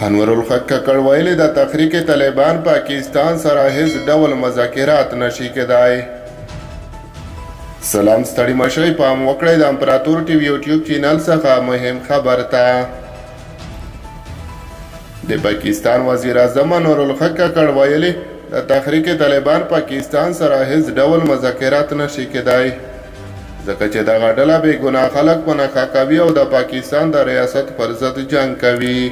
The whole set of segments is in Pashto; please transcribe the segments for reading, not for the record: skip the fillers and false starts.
انورالحق ککړ ویلي د تحریک طالبان پاکستان سره هیڅ ډول مذاکرات نشي کېدای. سلام ستړي مشئ پام وکړئ د امپراتور ټي وي یوټیوب چینل څخه مهم خبر ته. د پاکستان وزیر اعظم انورالحق ککړ ویلي د تحریک طالبان پاکستان سره هیڅ ډول مذاکرات نشي کېدای ځکه چې دغه ډله بې ګناه خلک په نښه کوي او د پاکستان د ریاست پر ضد جنګ کوي.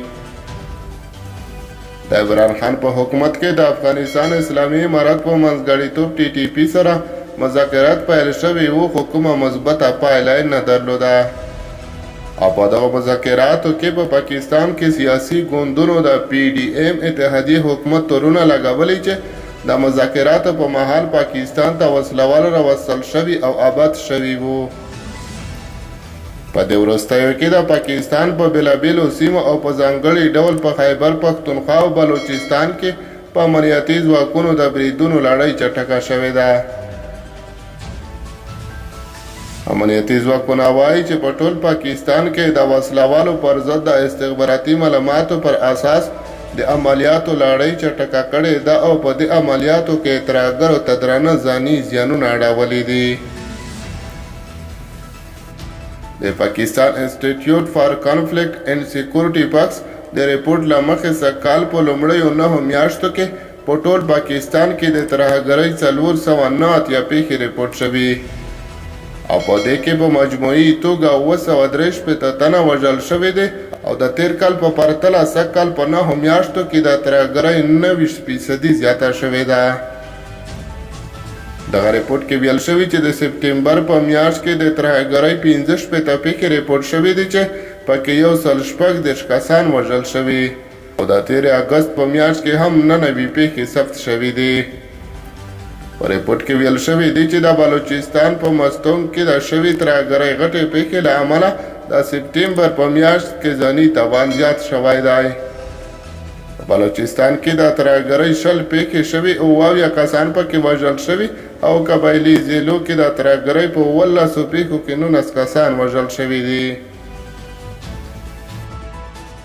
د عمران خان په حکومت کې د افغانستان اسلامي امارت په منځګړیتوب ټي ټي پي سره مذاکرات پیل شوي وو خو کومه مثبته پایله یې نه درلوده او په دغه مذاکراتو کې په پاکستان کې سیاسي ګوندونو د پی ډي ایم اتحادیې حکومت تورونه لګولي چې د مذاکراتو په مهال پاکستان ته وسلوال راوستل شوي او آباد شوي وو. په دې وروستیو کې د پاکستان په بېلابېلو سیمو او په ځانګړي ډول په خیبر پښتونخوا او بلوچستان کې په امنیتي ځواکونو د بریدونو لړۍ چټکه شوې ده. امنیتي ځواکونه وایي چې په ټول پاکستان کې د وسلوالو پر ضد د استخباراتي معلوماتو پر اساس د عملیاتو لړۍ چټکه کړې ده او په دې عملیاتو کې ترهګرو ته درانه ځاني زیانونه اړولي دي. د پاکستان انسټیټیوټ فار کانفلیکټ اینډ سیکورټي پاکس د ریپورټ له مخې سږ کال په لومړیو 9 میاشتو کې په ټول پاکستان کې د ترهګرۍ 489 پیښې ریپورټ شوي او په دې کې په مجموعي توګه 963 تنه وژل شوي دي او د تیر کال په پرتله سږ کال په 9 میاشتو کې د ترهګرۍ 90% زیاته شوې ده. دغه ریپورټ کې ویل شوي چې د سپټمبر په میاشت کې د ترهګرۍ 65 پیښې ریپورټ شوي دي چې پکې 146 کسان وژل شوي او د تیر اگست په میاشت کې هم 99 پیښې ثبت شوي دي. په ریپورټ کې ویل شوي دي چې د بلوچستان په مستونګ کې د شوي ترهګرۍ غټې پیښې له امله د سپټمبر په میاشت کې ځاني تاوان زیات شوی دی. بلوچستان کې د ترهګرۍ 10 پیښې شوي او 70 کسان پکې وژل شوي او قبایلي ضلعو کې د ترهګرۍ په 18 پیښو کې 19 کسان وژل شوي دي.